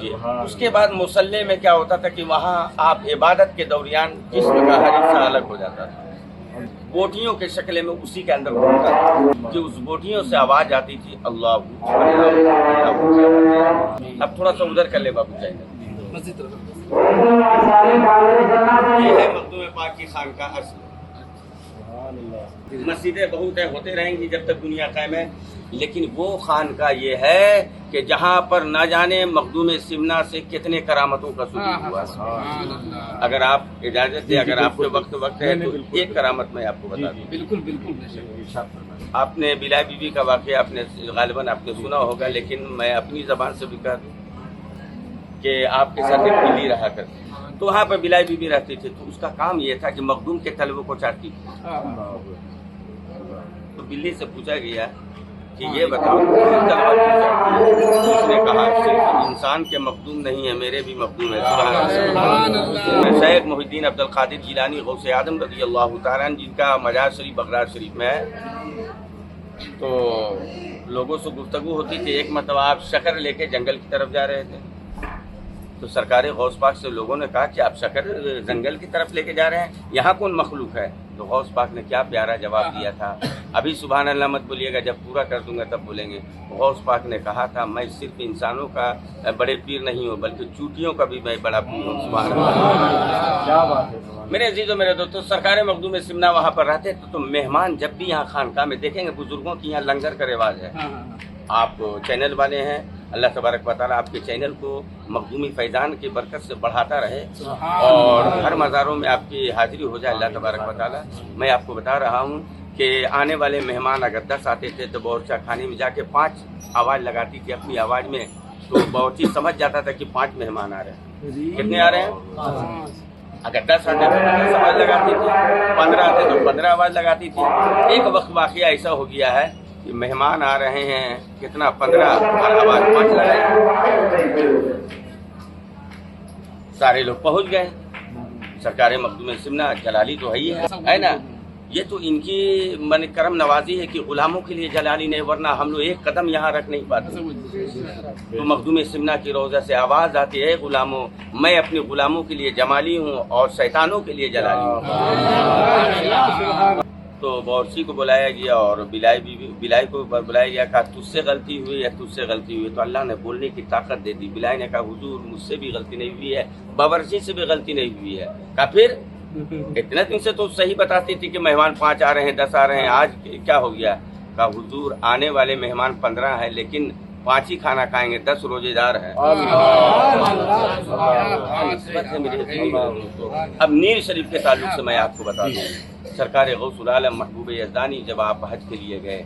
جی اس کے بعد مصلی میں کیا ہوتا تھا کہ وہاں آپ عبادت کے دوران جسم کا ہر حصہ الگ ہو جاتا تھا، بوٹیوں کے شکل میں اسی کے اندر ہوتا تھا کہ اس بوٹیوں سے آواز آتی تھی اللہ اللہ۔ اب تھوڑا سا ادھر کر لے بابو چاہیے، یہ ہے مخدوم پاک کی خانقاہ اصل۔ مسجدیں بہت ہیں، ہوتے رہیں گی جب تک دنیا قائم ہے، لیکن وہ خانقاہ یہ ہے کہ جہاں پر نہ جانے مخدوم سمنا سے کتنے کرامتوں کا ثبوت ہوا۔ اگر آپ اجازت دیں، اگر آپ کے وقت ہے تو ایک کرامت میں آپ کو بتا دوں۔ بالکل بالکل، آپ نے بلال بی بی کا واقعہ آپ نے غالباً آپ نے سنا ہوگا، لیکن میں اپنی زبان سے بھی کہہ دوں کہ آپ کے ساتھ ایک بلی رہا کرتی، تو وہاں پہ بلال بی بی رہتی تھی، تو اس کا کام یہ تھا کہ مخدوم کے طلبوں کو چاٹتی تھی۔ تو بلی سے پوچھا گیا کہ یہ بتاؤ اس نے کہا صرف انسان کے مخدوم نہیں ہے، میرے بھی مخدوم ہے۔ سبحان اللہ۔ شیخ محی الدین عبد القادر جیلانی غوث اعظم رضی اللہ تعالیٰ عنہ، جن کا مزار شریف بغداد شریف میں ہے، تو لوگوں سے گفتگو ہوتی تھی۔ ایک مرتبہ آپ شکر لے کے جنگل کی طرف جا رہے تھے، تو سرکار غوث پاک سے لوگوں نے کہا کہ آپ شکر جنگل کی طرف لے کے جا رہے ہیں، یہاں کون مخلوق ہے؟ تو غوث پاک نے کیا پیارا جواب دیا تھا، ابھی سبحان اللہ مت بولیے گا، جب پورا کر دوں گا تب بولیں گے۔ غوث پاک نے کہا تھا میں صرف انسانوں کا بڑے پیر نہیں ہوں بلکہ چوٹیوں کا بھی میں بڑا پیر ہوں۔ سبحان اللہ، کیا بات ہے۔ میرے عزیزوں میرے دوستو، سرکار مخدوم سمنا وہاں پر رہتے تو مہمان جب بھی یہاں خانقاہ میں دیکھیں گے، بزرگوں کی یہاں لنگر کا رواج ہے۔ آپ چینل والے ہیں، اللہ تبارک و تعالیٰ آپ کے چینل کو مخدومی فیضان کی برکت سے بڑھاتا رہے اور ہر مزاروں میں آپ کی حاضری ہو جائے، اللہ تبارک و تعالیٰ۔ میں آپ کو بتا رہا ہوں کہ آنے والے مہمان اگر 10 آتے تھے تو باورچی خانے میں جا کے 5 آواز لگاتی تھی اپنی آواز میں، تو باورچی سمجھ جاتا تھا کہ 5 مہمان آ رہے ہیں۔ کتنے آ رہے ہیں؟ اگر 10 آتے تو 10 آواز لگاتی تھی، 15 آتے تو 15 آواز لگاتی تھی۔ ایک وقت واقعہ ایسا ہو گیا ہے کہ مہمان آ رہے ہیں کتنا 15 اور آواز 5 لگائی، سارے لوگ پہنچ گئے۔ سرکار مخدوم سمنا جلالی تو ہے نا، یہ تو ان کی من کرم نوازی ہے کہ غلاموں کے لیے جلالی نہیں، ورنہ ہم لوگ ایک قدم یہاں رکھ نہیں پاتے۔ تو مخدوم سمنا کی روضہ سے آواز آتی ہے غلاموں، میں اپنے غلاموں کے لیے جمالی ہوں اور شیطانوں کے لیے جلالی ہوں۔ تو باورچی کو بلایا گیا اور بلائی کو بلایا گیا، کہا تجھ سے غلطی ہوئی ہے، تجھ سے غلطی ہوئی؟ تو اللہ نے بولنے کی طاقت دے دی۔ بلائی نے کہا حضور مجھ سے بھی غلطی نہیں ہوئی ہے، باورچی سے بھی غلطی نہیں ہوئی ہے۔ کہا پھر اتنے دن سے تو صحیح بتاتی تھی کہ مہمان 5 آ رہے ہیں، 10 آ رہے ہیں، آج کیا ہو گیا؟ کہا حضور آنے والے مہمان 15 ہیں لیکن 5 ہی کھانا کھائیں گے، 10 روزے دار ہیں۔ اب نیر شریف کے تعلق سے میں آپ کو بتا دوں، سرکار غوث العالم محبوب یزدانی جب آپ حج کے لیے گئے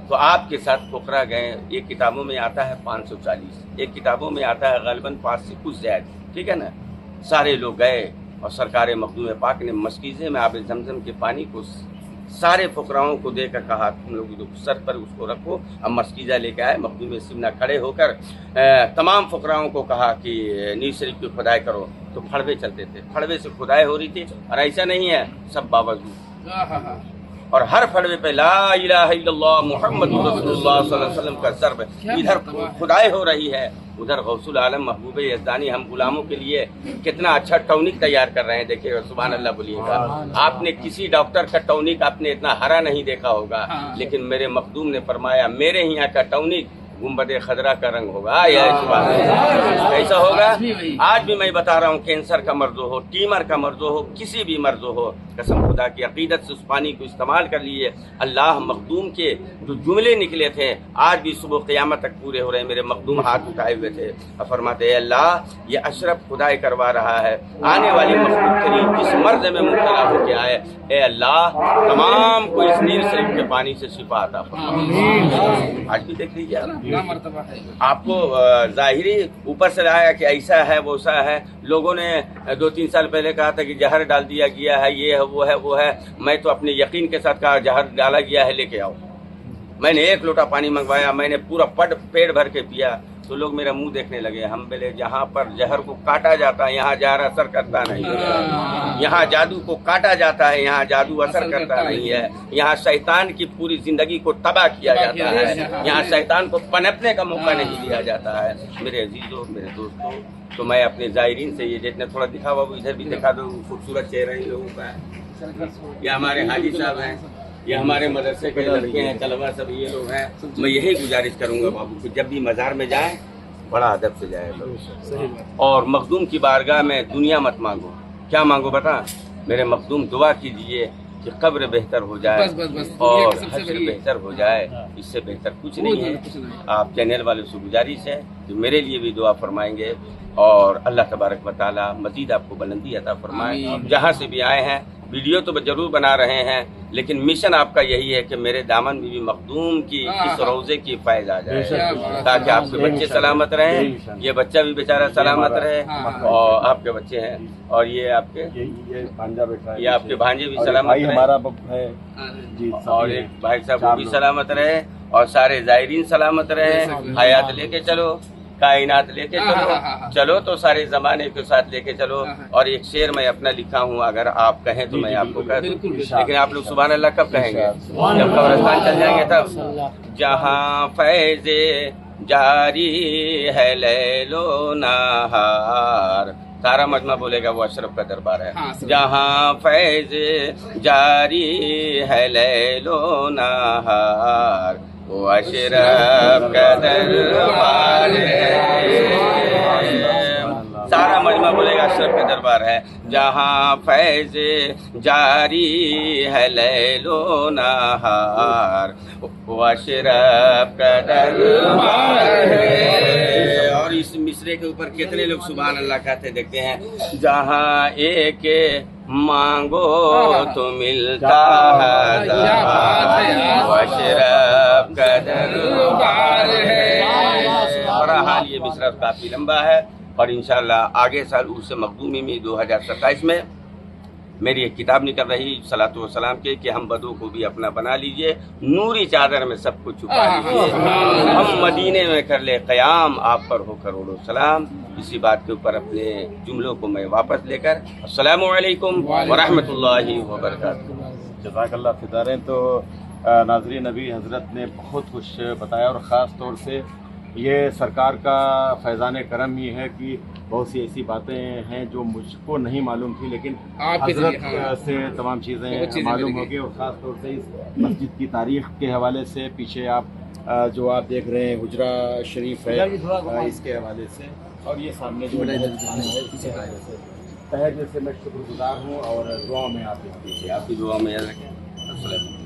تو آپ کے ساتھ فقراء گئے۔ ایک کتابوں میں آتا ہے 540، ایک کتابوں میں آتا ہے غالباً 5 سے کچھ زائد، ٹھیک ہے نا۔ سارے لوگ گئے اور سرکار مخدوم پاک نے مشکیزے میں آب زمزم کے پانی کو سارے فقراؤں کو دے کر کہا تم لوگ سر پر اس کو رکھو۔ اب مشکیزہ لے کے آئے، مخدوم سمنا کھڑے ہو کر تمام فقراؤں کو کہا کہ نیر شریف کی کھدائی کرو، تو پھڑوے چلتے تھے، پھڑوے سے کھدائی ہو رہی تھی، اور ایسا نہیں ہے سب باوضو، اور ہر پھڑوے پہ لا الہ الا اللہ محمد رسول اللہ صلی اللہ علیہ وسلم کا ضرب، ادھر کھدائی ہو رہی ہے، ادھر غوث العالم محبوب یزدانی ہم غلاموں کے لیے کتنا اچھا ٹونک تیار کر رہے ہیں۔ دیکھیے گا، سبحان اللہ بولیے گا۔ آپ نے کسی ڈاکٹر کا ٹونک آپ نے اتنا ہرا نہیں دیکھا ہوگا، لیکن میرے مخدوم نے فرمایا میرے یہاں کا ٹونک گنبد خضرا کا رنگ ہوگا، یا ایسا ہوگا۔ آج بھی میں بتا رہا ہوں، کینسر کا مرض ہو، ٹیمر کا مرض ہو، کسی بھی مرض ہو، قسم خدا کی عقیدت سے اس پانی کو استعمال کر لیے۔ اللہ مخدوم کے جو جملے نکلے تھے آج بھی صبح قیامت تک پورے ہو رہے ہیں۔ میرے مخدوم ہاتھ اٹھائے ہوئے تھے اور فرماتے اے اللہ یہ اشرف خدائی کروا رہا ہے، آنے والی مخلوق ترین جس مرض میں مبتلا ہو کے آئے، اے اللہ تمام کو اس نیر شریف کے پانی سے شفا عطا فرما۔ آج بھی دیکھ لیجیے آپ کو ظاہری اوپر سے آیا کہ ایسا ہے ویسا ہے، لوگوں نے 2-3 سال پہلے کہا تھا کہ زہر ڈال دیا گیا ہے، یہ ہے وہ ہے، میں تو اپنے یقین کے ساتھ کہا زہر ڈالا گیا ہے لے کے آؤ۔ میں نے 1 لوٹا پانی منگوایا، میں نے پورا پیٹ بھر کے پیا، تو لوگ میرا منہ دیکھنے لگے. ہم بولے جہاں پر زہر کو کاٹا جاتا ہے یہاں زہر اثر کرتا نہیں ہے. یہاں جادو کو کاٹا جاتا ہے یہاں جادو اثر کرتا نہیں ہے. یہاں شیطان کی پوری زندگی کو تباہ کیا جاتا ہے. یہاں شیطان کو پنپنے کا موقع نہیں دیا جاتا ہے. میرے عزیزوں، میرے دوستوں، تو میں اپنے زائرین سے یہ جتنے تھوڑا دکھا ہوا وہ ادھر بھی دکھا دو. خوبصورت چہرہ ان لوگوں کا ہے. یہ ہمارے حاجی صاحب ہیں، یہ ہمارے مدرسے کے لڑکے ہیں، طلبا سب یہ لوگ ہیں. میں یہی گزارش کروں گا بابو کہ جب بھی مزار میں جائیں بڑا ادب سے جائے لوگ. اور مخدوم کی بارگاہ میں دنیا مت مانگو. کیا مانگو بتا؟ میرے مخدوم دعا کیجئے کہ قبر بہتر ہو جائے اور حشر بہتر ہو جائے. اس سے بہتر کچھ نہیں ہے. آپ چینل والوں سے گزارش ہے کہ میرے لیے بھی دعا فرمائیں گے اور اللہ تبارک و تعالی مزید آپ کو بلندی عطا فرمائے. جہاں سے بھی آئے ہیں ویڈیو تو ضرور بنا رہے ہیں لیکن مشن آپ کا یہی ہے کہ میرے دامن میں بھی مخدوم کی اس روزے کی فیض آ جائے تاکہ آپ کے بچے سلامت رہیں. یہ بچہ بھی بیچارہ سلامت رہے اور آپ کے بچے ہیں اور یہ آپ کے بھانجا بیٹا ہے، یہ آپ کے بھانجے بھی سلامت بھائی رہے ہمارا ہے جی، اور ایک بھائی صاحب وہ بھی سلامت رہے اور سارے زائرین سلامت رہے. حیات لے کے چلو، کائنات لے کے چلو، چلو تو سارے زمانے کے ساتھ لے کے چلو. اور ایک شعر میں اپنا لکھا ہوں، اگر آپ کہیں تو میں آپ کو کہہ دوں، لیکن آپ لوگ سبحان اللہ کب کہیں گے؟ جب قبرستان چل جائیں گے تب. جہاں فیض جاری ہے لیل و نہار، سارا مجمع بولے گا وہ اشرف کا دربار ہے. جہاں فیض جاری ہے لیل و نہار وہ اشرف کا دربار ہے. سارا مجمع بولے گا اشرف کا دربار ہے. جہاں فیض جاری ہے لیل و نہار وہ اشرف کا دربار ہے. اور اس مصرے کے اوپر کتنے لوگ سبحان اللہ کہتے دیکھتے ہیں. جہاں ایک مانگو تو ملتا ہے وہ اشرف کا دربار ہے. بہرحال یہ مصرع کافی لمبا ہے اور انشاءاللہ آگے سال عرس مخدومی میں 2027 میں میری ایک کتاب نکل رہی صلاۃ و سلام کے کہ ہم بدو کو بھی اپنا بنا لیجئے، نوری چادر میں سب کو چھپا لیجئے، ہم مدینے میں کر لے قیام، آپ پر ہو کروڑوں سلام. اسی بات کے اوپر اپنے جملوں کو میں واپس لے کر السلام علیکم ورحمۃ اللہ وبرکاتہ. جزاک اللہ فداریں. تو ناظرین نبی حضرت نے بہت کچھ بتایا اور خاص طور سے یہ سرکار کا فیضان کرم ہی ہے کہ بہت سی ایسی باتیں ہیں جو مجھ کو نہیں معلوم تھی لیکن حضرت سے تمام چیزیں معلوم ہو گئی. اور خاص طور سے اس مسجد کی تاریخ کے حوالے سے پیچھے آپ جو آپ دیکھ رہے ہیں حجرہ شریف ہے اس کے حوالے سے اور یہ سامنے جو ہے اس کے حوالے سے تہہ دل سے میں شکر گزار ہوں اور دعاؤں میں آپ دیکھ لیجیے. آپ کی دعا میں یاد رکھیں. السلام.